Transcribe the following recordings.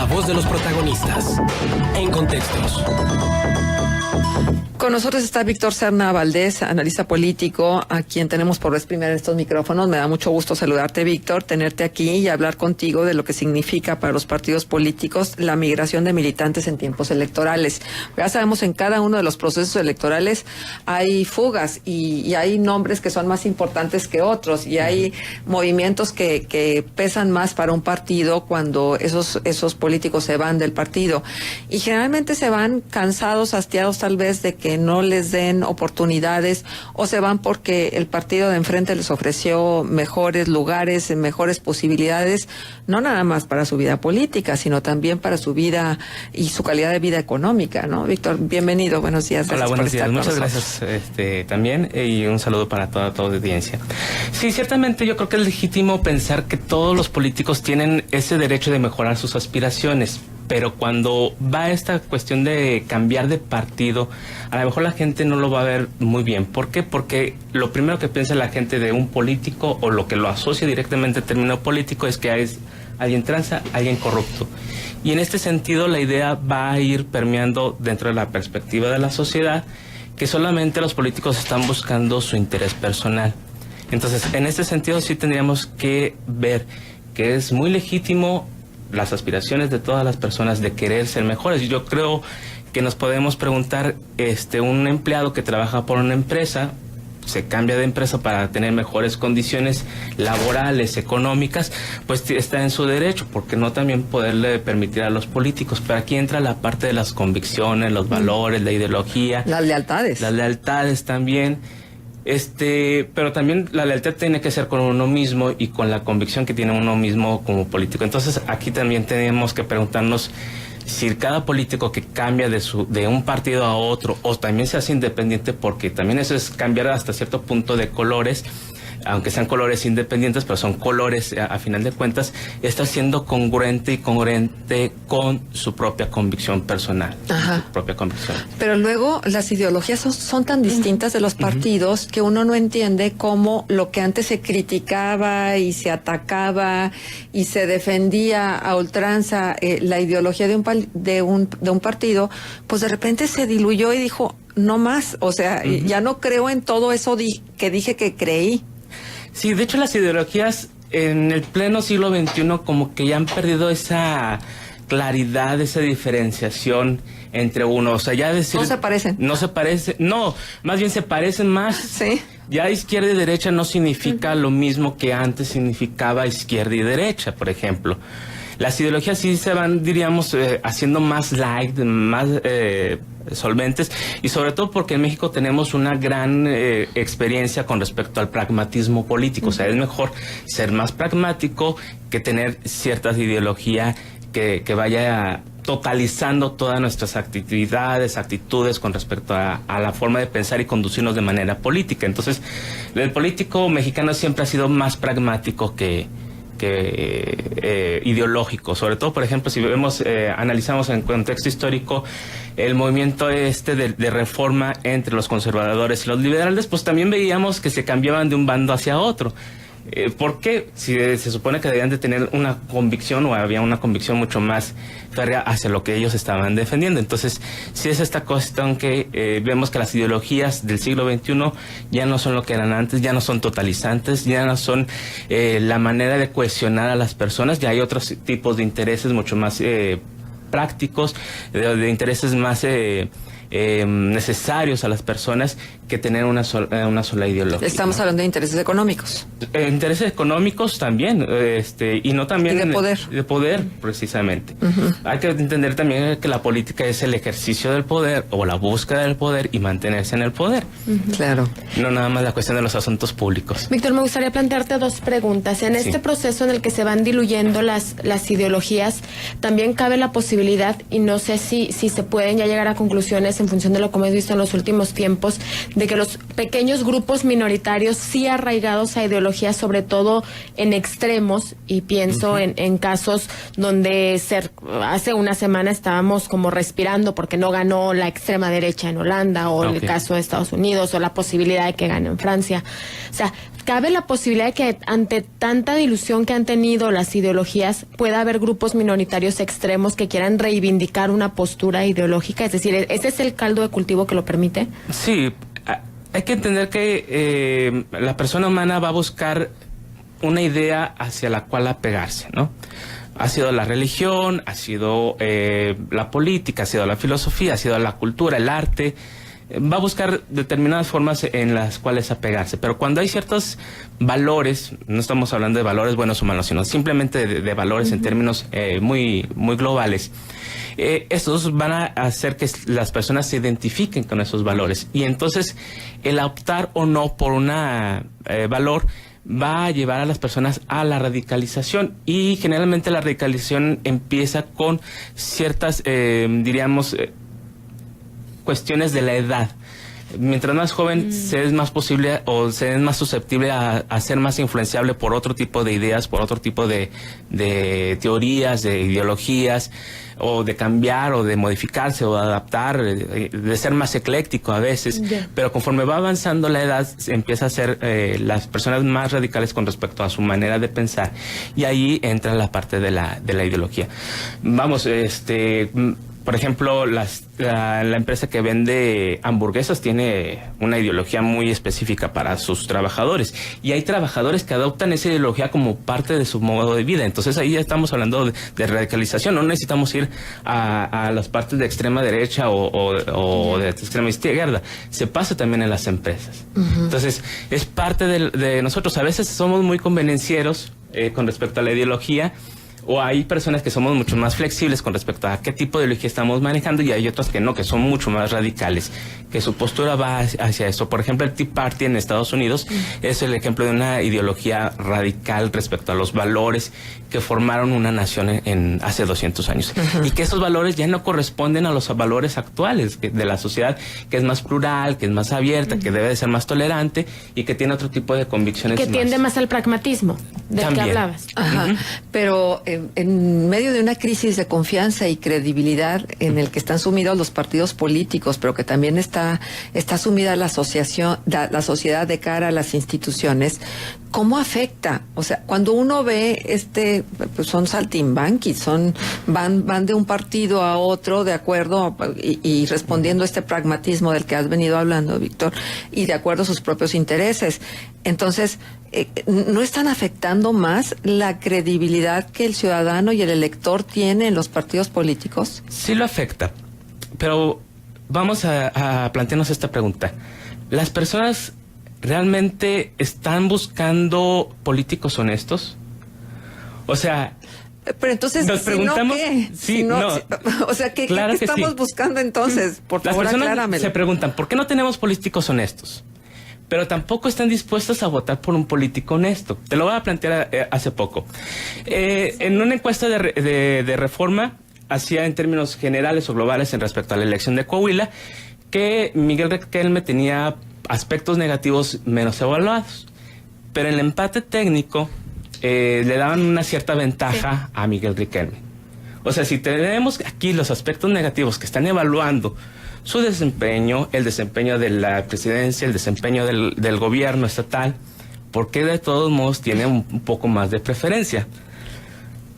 voz de los protagonistas. En Contextos. Con nosotros está Víctor Serna Valdés, analista político, a quien tenemos por vez primera en estos micrófonos. Me da mucho gusto saludarte, Víctor, tenerte aquí y hablar contigo de lo que significa para los partidos políticos la migración de militantes en tiempos electorales. Ya sabemos, en cada uno de los procesos electorales hay fugas y hay nombres que son más importantes que otros y hay movimientos que pesan más para un partido cuando esos políticos se van del partido. Y generalmente se van cansados, hastiados tal vez de que no les den oportunidades, o se van porque el partido de enfrente les ofreció mejores lugares, mejores posibilidades, no nada más para su vida política, sino también para su vida y su calidad de vida económica, ¿no? Víctor, bienvenido, buenos días. Hola, buenos días, muchas gracias también, y un saludo para toda tu audiencia. Sí, ciertamente yo creo que es legítimo pensar que todos los políticos tienen ese derecho de mejorar sus aspiraciones, pero cuando va esta cuestión de cambiar de partido, a lo mejor la gente no lo va a ver muy bien. ¿Por qué? Porque lo primero que piensa la gente de un político, o lo que lo asocia directamente al término político, es que hay alguien tranza, alguien corrupto. Y en este sentido la idea va a ir permeando dentro de la perspectiva de la sociedad, que solamente los políticos están buscando su interés personal. Entonces, en este sentido sí tendríamos que ver que es muy legítimo las aspiraciones de todas las personas de querer ser mejores. Yo creo que nos podemos preguntar, un empleado que trabaja por una empresa, se cambia de empresa para tener mejores condiciones laborales, económicas, pues está en su derecho, porque no también poderle permitir a los políticos. Pero aquí entra la parte de las convicciones, los valores, la ideología. Las lealtades. Las lealtades también. Pero también la lealtad tiene que ser con uno mismo y con la convicción que tiene uno mismo como político. Entonces aquí también tenemos que preguntarnos si cada político que cambia de un partido a otro, o también se hace independiente, porque también eso es cambiar hasta cierto punto de colores, aunque sean colores independientes, pero son colores a final de cuentas, está siendo congruente y congruente con su propia convicción personal. Ajá. Su propia convicción. Pero luego las ideologías son tan distintas de los partidos que uno no entiende cómo lo que antes se criticaba y se atacaba y se defendía a ultranza la ideología de un partido, pues de repente se diluyó y dijo, no más, o sea, ya no creo en todo eso que dije que creí. Sí, de hecho las ideologías en el pleno siglo XXI como que ya han perdido esa claridad, esa diferenciación entre uno. O sea, ya decir... No se parecen. No se parecen, no, más bien se parecen más. Sí. Ya izquierda y derecha no significa lo mismo que antes significaba izquierda y derecha, por ejemplo. Las ideologías sí se van, diríamos, haciendo más light, más solventes, y sobre todo porque en México tenemos una gran experiencia con respecto al pragmatismo político. O sea, es mejor ser más pragmático que tener ciertas ideologías que vaya totalizando todas nuestras actividades, actitudes con respecto a la forma de pensar y conducirnos de manera política. Entonces, el político mexicano siempre ha sido más pragmático que ideológico. Sobre todo, por ejemplo, si vemos, analizamos en contexto histórico el movimiento de reforma entre los conservadores y los liberales, pues también veíamos que se cambiaban de un bando hacia otro. ¿Por qué? Si se supone que debían de tener una convicción, o había una convicción mucho más férrea hacia lo que ellos estaban defendiendo. Entonces, sí es esta cuestión que vemos que las ideologías del siglo XXI ya no son lo que eran antes, ya no son totalizantes, ya no son la manera de cohesionar a las personas, ya hay otros tipos de intereses mucho más prácticos, de intereses más necesarios a las personas, que tener una sola ideología. Estamos hablando de intereses económicos. Intereses económicos también, y no también... Y de poder. De poder, precisamente. Hay que entender también que la política es el ejercicio del poder, o la búsqueda del poder, y mantenerse en el poder. Claro. No nada más la cuestión de los asuntos públicos. Víctor, me gustaría plantearte dos preguntas. En este proceso en el que se van diluyendo las ideologías, también cabe la posibilidad, y no sé si se pueden ya llegar a conclusiones en función de lo que hemos visto en los últimos tiempos, de que los pequeños grupos minoritarios sí arraigados a ideologías, sobre todo en extremos, y pienso en casos donde hace una semana estábamos como respirando porque no ganó la extrema derecha en Holanda, o el caso de Estados Unidos, o la posibilidad de que gane en Francia. O sea, cabe la posibilidad de que ante tanta dilución que han tenido las ideologías pueda haber grupos minoritarios extremos que quieran reivindicar una postura ideológica. Es decir, ¿ese es el caldo de cultivo que lo permite? Sí, hay que entender que la persona humana va a buscar una idea hacia la cual apegarse, ¿no? Ha sido la religión, ha sido la política, ha sido la filosofía, ha sido la cultura, el arte. Va a buscar determinadas formas en las cuales apegarse, pero cuando hay ciertos valores, no estamos hablando de valores buenos o malos, sino simplemente de valores en términos muy globales, estos van a hacer que las personas se identifiquen con esos valores, y entonces el optar o no por un valor va a llevar a las personas a la radicalización, y generalmente la radicalización empieza con ciertas, diríamos, cuestiones de la edad. Mientras más joven se es más posible o se es más susceptible a ser más influenciable por otro tipo de ideas, por otro tipo de teorías, de ideologías, o de cambiar o de modificarse o de adaptar, de ser más ecléctico a veces. Pero conforme va avanzando la edad, empieza a ser las personas más radicales con respecto a su manera de pensar, y ahí entra la parte de la ideología. Vamos, por ejemplo, la empresa que vende hamburguesas tiene una ideología muy específica para sus trabajadores, y hay trabajadores que adoptan esa ideología como parte de su modo de vida. Entonces ahí ya estamos hablando de radicalización. No necesitamos ir a las partes de extrema derecha o de extrema izquierda. Se pasa también en las empresas. Entonces es parte de nosotros. A veces somos muy convenencieros con respecto a la ideología, o hay personas que somos mucho más flexibles con respecto a qué tipo de ideología estamos manejando, y hay otras que no, que son mucho más radicales, que su postura va hacia eso. Por ejemplo, el Tea Party en Estados Unidos es el ejemplo de una ideología radical respecto a los valores que formaron una nación hace 200 años. Y que esos valores ya no corresponden a los valores actuales de la sociedad, que es más plural, que es más abierta, que debe de ser más tolerante, y que tiene otro tipo de convicciones. Que tiende más al pragmatismo del que hablabas. Pero en medio de una crisis de confianza y credibilidad en el que están sumidos los partidos políticos, pero que también está sumida la sociedad de cara a las instituciones, ¿cómo afecta? O sea, cuando uno ve pues son saltimbanquis, van de un partido a otro de acuerdo y respondiendo a este pragmatismo del que has venido hablando, Víctor, y de acuerdo a sus propios intereses. Entonces, ¿no están afectando más la credibilidad que el ciudadano y el elector tiene en los partidos políticos? Sí lo afecta, pero vamos a plantearnos esta pregunta. ¿Las personas realmente están buscando políticos honestos? O sea, pero entonces, nos preguntamos, o sea, ¿qué estamos buscando entonces? Por favor, las personas acláramelo. se preguntan, ¿por qué no tenemos políticos honestos? Pero tampoco están dispuestos a votar por un político honesto. Te lo voy a plantear hace poco. En una encuesta de Reforma, hacía en términos generales o globales en respecto a la elección de Coahuila, que Miguel Riquelme tenía aspectos negativos menos evaluados. Pero en el empate técnico le daban una cierta ventaja a Miguel Riquelme. O sea, si tenemos aquí los aspectos negativos que están evaluando su desempeño, el desempeño de la presidencia, el desempeño del gobierno estatal, porque de todos modos tiene un poco más de preferencia.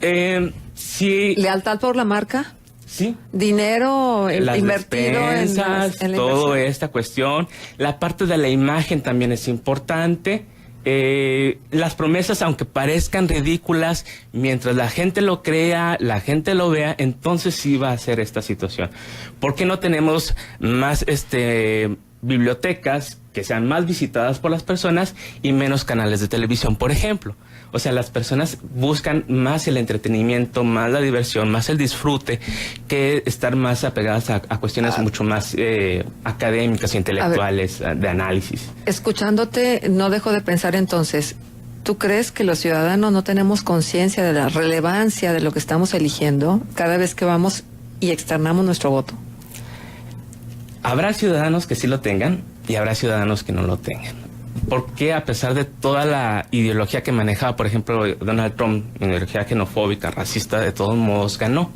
¿Lealtad por la marca? Sí. Dinero invertido en toda esta cuestión. La parte de la imagen también es importante. Las promesas, aunque parezcan ridículas, mientras la gente lo crea, la gente lo vea, entonces sí va a ser esta situación. ¿Por qué no tenemos más bibliotecas que sean más visitadas por las personas y menos canales de televisión, por ejemplo? O sea, las personas buscan más el entretenimiento, más la diversión, más el disfrute, que estar más apegadas a cuestiones mucho más académicas, intelectuales, de análisis. Escuchándote, no dejo de pensar entonces, ¿tú crees que los ciudadanos no tenemos conciencia de la relevancia de lo que estamos eligiendo cada vez que vamos y externamos nuestro voto? Habrá ciudadanos que sí lo tengan, y habrá ciudadanos que no lo tengan. ¿Por qué, a pesar de toda la ideología que manejaba, por ejemplo, Donald Trump, ideología xenofóbica, racista, de todos modos ganó?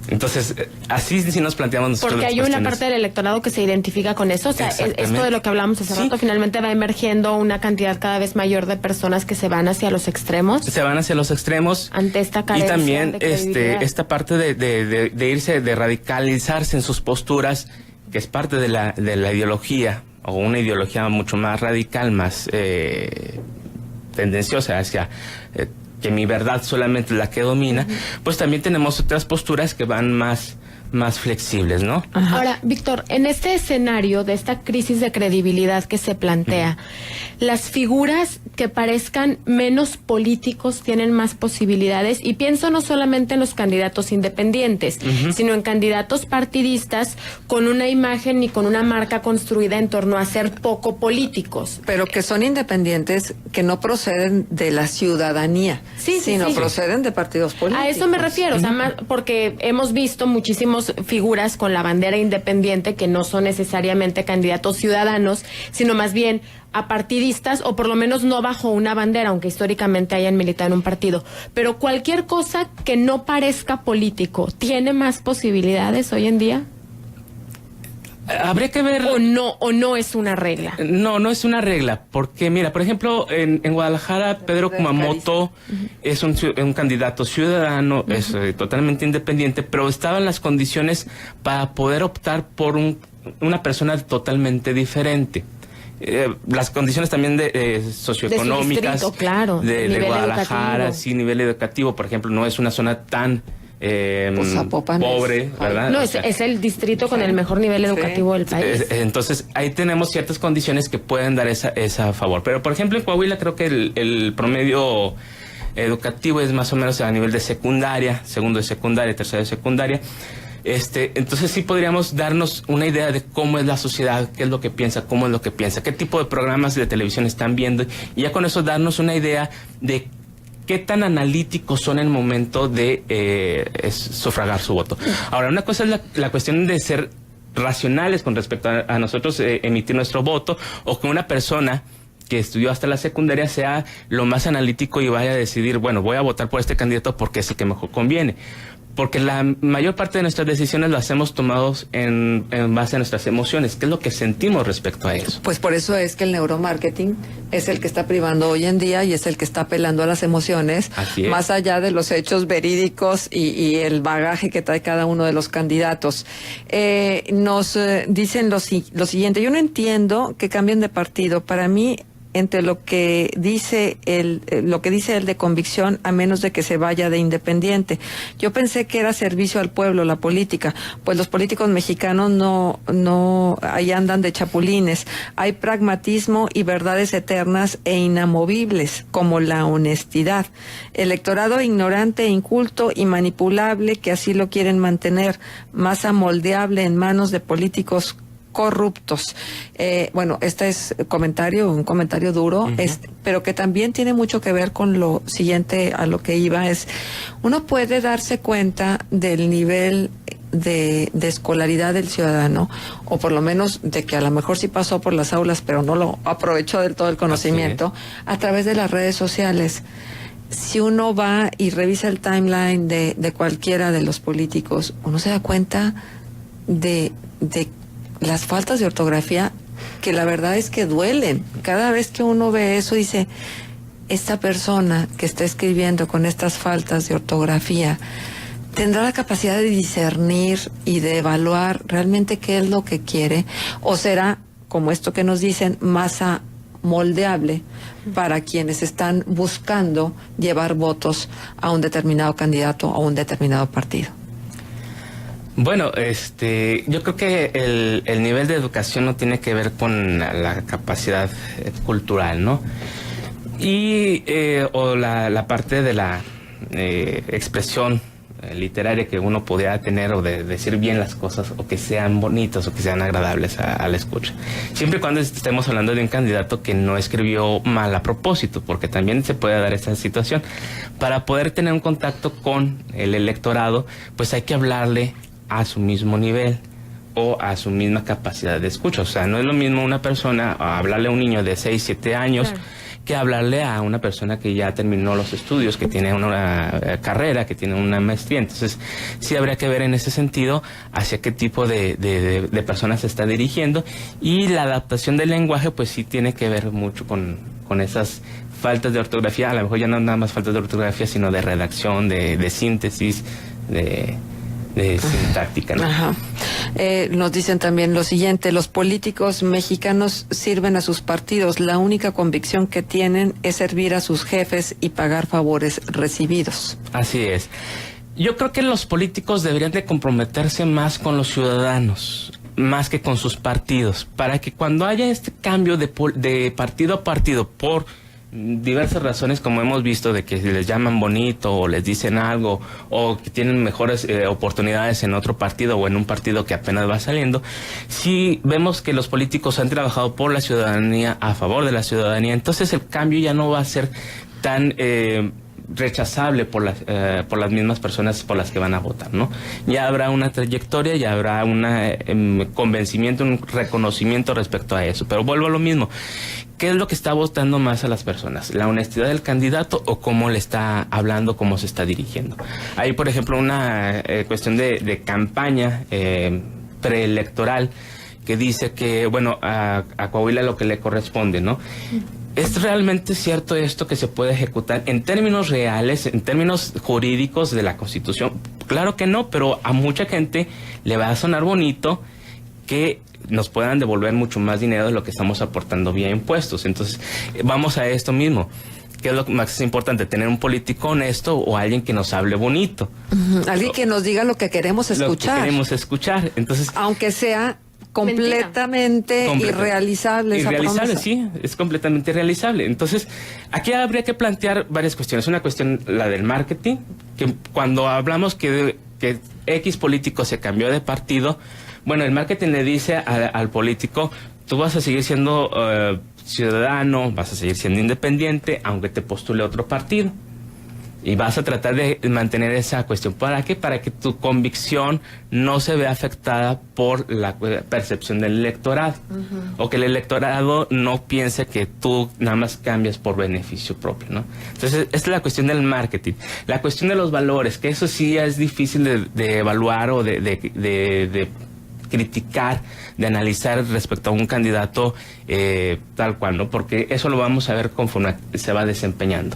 Entonces, así si nos planteamos nosotros. Porque hay una parte del electorado que se identifica con eso. O sea, esto de lo que hablábamos hace rato, finalmente va emergiendo una cantidad cada vez mayor de personas que se van hacia los extremos. Se van hacia los extremos. Ante esta carencia. Y también de esta parte de irse, de radicalizarse en sus posturas, que es parte de la ideología, o una ideología mucho más radical, más tendenciosa hacia que mi verdad solamente es la que domina, pues también tenemos otras posturas que van más flexibles, ¿no? Ajá. Ahora, Víctor, en este escenario de esta crisis de credibilidad que se plantea, las figuras que parezcan menos políticos tienen más posibilidades, y pienso no solamente en los candidatos independientes, sino en candidatos partidistas con una imagen y con una marca construida en torno a ser poco políticos. Pero que son independientes, que no proceden de la ciudadanía, sino proceden de partidos políticos. A eso me refiero, o sea, porque hemos visto muchísimos figuras con la bandera independiente que no son necesariamente candidatos ciudadanos, sino más bien apartidistas, o por lo menos no bajo una bandera, aunque históricamente hayan militado en un partido. Pero cualquier cosa que no parezca político, ¿tiene más posibilidades hoy en día? Habría que ver... ¿O no es una regla? No es una regla, porque mira, por ejemplo, en Guadalajara, Pedro Kumamoto es un candidato ciudadano, es totalmente independiente, pero estaban las condiciones para poder optar por una persona totalmente diferente. Las condiciones también socioeconómicas, de su distrito, claro, de Guadalajara, educativo. Sí, nivel educativo, por ejemplo, no es una zona tan pobre, ¿verdad? No, es el distrito con el mejor nivel educativo del país. Entonces, ahí tenemos ciertas condiciones que pueden dar esa favor. Pero, por ejemplo, en Coahuila creo que el promedio educativo es más o menos a nivel de secundaria, segundo de secundaria, tercero de secundaria. Entonces sí podríamos darnos una idea de cómo es la sociedad, qué es lo que piensa, cómo es lo que piensa, qué tipo de programas de televisión están viendo, y ya con eso darnos una idea de qué tan analíticos son en el momento de sufragar su voto. Ahora, una cosa es la cuestión de ser racionales con respecto a nosotros emitir nuestro voto, o que una persona que estudió hasta la secundaria sea lo más analítico y vaya a decidir, bueno, voy a votar por este candidato porque es el que mejor conviene. Porque la mayor parte de nuestras decisiones las hemos tomado en base a nuestras emociones. ¿Qué es lo que sentimos respecto a eso? Pues por eso es que el neuromarketing es el que está privando hoy en día y es el que está apelando a las emociones, más allá de los hechos verídicos y el bagaje que trae cada uno de los candidatos. Nos dicen lo siguiente: yo no entiendo que cambien de partido. Para mí, entre lo que dice él de convicción, a menos de que se vaya de independiente. Yo pensé que era servicio al pueblo, la política, pues los políticos mexicanos no ahí andan de chapulines. Hay pragmatismo y verdades eternas e inamovibles, como la honestidad. Electorado ignorante, inculto y manipulable, que así lo quieren mantener, masa moldeable en manos de políticos corruptos. Bueno, este es un comentario duro, pero que también tiene mucho que ver con lo siguiente a lo que iba. Uno puede darse cuenta del nivel de escolaridad del ciudadano, o por lo menos de que a lo mejor sí pasó por las aulas, pero no lo aprovechó del todo el conocimiento, a través de las redes sociales. Si uno va y revisa el timeline de cualquiera de los políticos, uno se da cuenta de las faltas de ortografía, que la verdad es que duelen. Cada vez que uno ve eso, dice, esta persona que está escribiendo con estas faltas de ortografía, ¿tendrá la capacidad de discernir y de evaluar realmente qué es lo que quiere? ¿O será, como esto que nos dicen, masa moldeable para quienes están buscando llevar votos a un determinado candidato o a un determinado partido? Bueno, yo creo que el nivel de educación no tiene que ver con la capacidad cultural, ¿no? Y o la parte de la expresión literaria que uno pudiera tener, o de decir bien las cosas, o que sean bonitos o que sean agradables a la escucha. Siempre y cuando estemos hablando de un candidato que no escribió mal a propósito, porque también se puede dar esta situación. Para poder tener un contacto con el electorado, pues hay que hablarle a su mismo nivel, o a su misma capacidad de escucha. O sea, no es lo mismo una persona hablarle a un niño de 6, 7 años, claro, que hablarle a una persona que ya terminó los estudios, que tiene una carrera, que tiene una maestría. Entonces, sí habría que ver en ese sentido hacia qué tipo de personas se está dirigiendo, y la adaptación del lenguaje pues sí tiene que ver mucho con esas faltas de ortografía, a lo mejor ya no nada más faltas de ortografía, sino de redacción, de síntesis, de sintáctica, ¿no? Ajá. Nos dicen también lo siguiente: los políticos mexicanos sirven a sus partidos, la única convicción que tienen es servir a sus jefes y pagar favores recibidos. Así es. Yo creo que los políticos deberían de comprometerse más con los ciudadanos, más que con sus partidos, para que cuando haya este cambio de partido a partido por diversas razones, como hemos visto, de que les llaman bonito o les dicen algo, o que tienen mejores oportunidades en otro partido o en un partido que apenas va saliendo, si vemos que los políticos han trabajado por la ciudadanía, a favor de la ciudadanía, entonces el cambio ya no va a ser tan rechazable por las mismas personas por las que van a votar, ¿no? Ya habrá una trayectoria, ya habrá un convencimiento, un reconocimiento respecto a eso. Pero vuelvo a lo mismo: ¿qué es lo que está votando más a las personas? ¿La honestidad del candidato o cómo le está hablando, cómo se está dirigiendo? Hay, por ejemplo, una cuestión de campaña preelectoral que dice que, bueno, a Coahuila lo que le corresponde, ¿no? ¿Es realmente cierto esto que se puede ejecutar en términos reales, en términos jurídicos de la Constitución? Claro que no, pero a mucha gente le va a sonar bonito que nos puedan devolver mucho más dinero de lo que estamos aportando vía impuestos. Entonces, vamos a esto mismo. ¿Qué es lo más importante? ¿Tener un político honesto o alguien que nos hable bonito? Alguien que nos diga lo que queremos escuchar. Lo que queremos escuchar. Entonces, aunque sea completamente irrealizable. Irrealizable, sí, es completamente irrealizable. Entonces, aquí habría que plantear varias cuestiones. Una cuestión, la del marketing, que cuando hablamos que X político se cambió de partido, bueno, el marketing le dice al político: tú vas a seguir siendo ciudadano, vas a seguir siendo independiente, aunque te postule otro partido. Y vas a tratar de mantener esa cuestión. ¿Para qué? Para que tu convicción no se vea afectada por la percepción del electorado. O que el electorado no piense que tú nada más cambias por beneficio propio, ¿no? Entonces, esta es la cuestión del marketing. La cuestión de los valores, que eso sí es difícil de evaluar o de criticar, de analizar respecto a un candidato tal cual, ¿no? Porque eso lo vamos a ver conforme se va desempeñando.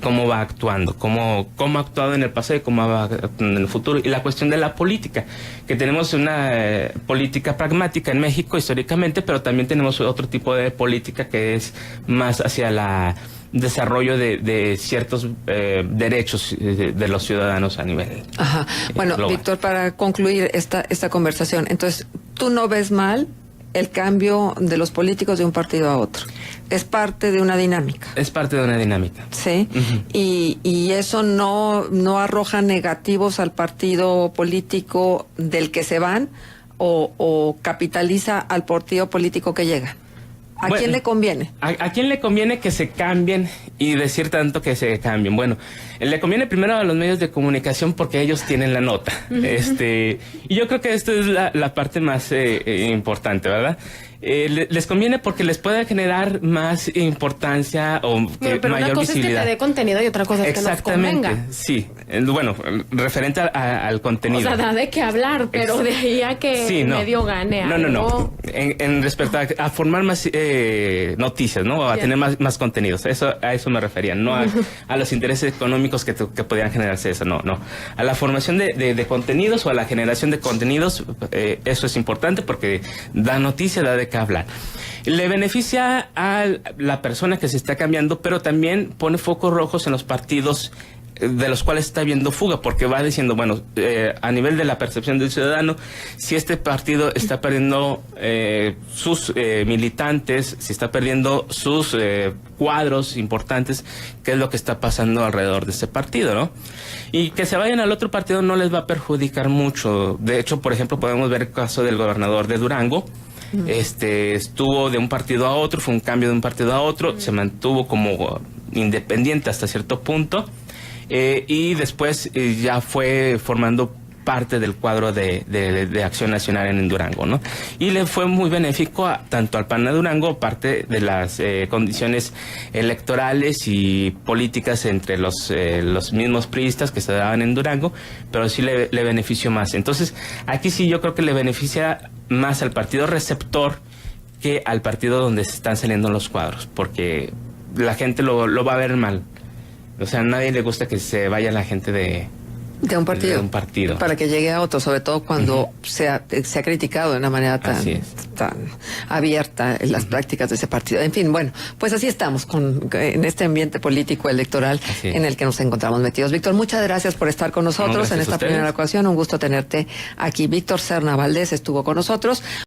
Cómo va actuando, cómo ha actuado en el pasado y cómo va actuando en el futuro. Y la cuestión de la política, que tenemos una política pragmática en México históricamente, pero también tenemos otro tipo de política que es más hacia el desarrollo de ciertos derechos de los ciudadanos a nivel Bueno, global. Víctor, para concluir esta conversación, entonces, ¿tú no ves mal el cambio de los políticos de un partido a otro? Es parte de una dinámica. Es parte de una dinámica. Sí. Y eso no arroja negativos al partido político del que se van o capitaliza al partido político que llega. ¿A quién le conviene? ¿A quién le conviene que se cambien y decir tanto que se cambien? Bueno, le conviene primero a los medios de comunicación porque ellos tienen la nota. Y yo creo que esto es la parte más importante, ¿verdad? Les conviene porque les puede generar más importancia o pero mayor una cosa visibilidad. Es que te dé contenido y otra cosa es que nos convenga. Sí. Bueno, referente al contenido. O sea, da de qué hablar, pero de ahí a que el medio gane algo. No. En respecto a formar más noticias, ¿no? A tener más contenidos. A eso me refería. No a los intereses económicos que podrían generarse eso. No. A la formación de contenidos o a la generación de contenidos, eso es importante porque da noticia, da de qué hablar. Le beneficia a la persona que se está cambiando, pero también pone focos rojos en los partidos de los cuales está viendo fuga, porque va diciendo, bueno, a nivel de la percepción del ciudadano, si este partido está perdiendo sus militantes, si está perdiendo sus cuadros importantes, ¿qué es lo que está pasando alrededor de ese partido, no? Y que se vayan al otro partido no les va a perjudicar mucho. De hecho, por ejemplo, podemos ver el caso del gobernador de Durango. Estuvo de un partido a otro, fue un cambio de un partido a otro, se mantuvo como independiente hasta cierto punto, y después ya fue formando parte del cuadro de Acción Nacional en Durango, ¿no? Y le fue muy benéfico tanto al PAN de Durango, parte de las condiciones electorales y políticas entre los mismos priistas que se daban en Durango, pero sí le benefició más. Entonces, aquí sí yo creo que le beneficia más al partido receptor que al partido donde se están saliendo los cuadros, porque la gente lo va a ver mal. O sea, a nadie le gusta que se vaya la gente de un partido. Para que llegue a otro, sobre todo cuando se ha criticado de una manera tan abierta en las prácticas de ese partido. En fin, bueno, pues así estamos en este ambiente político electoral en el que nos encontramos metidos. Víctor, muchas gracias por estar con nosotros en esta primera ocasión. Un gusto tenerte aquí. Víctor Serna Valdés estuvo con nosotros.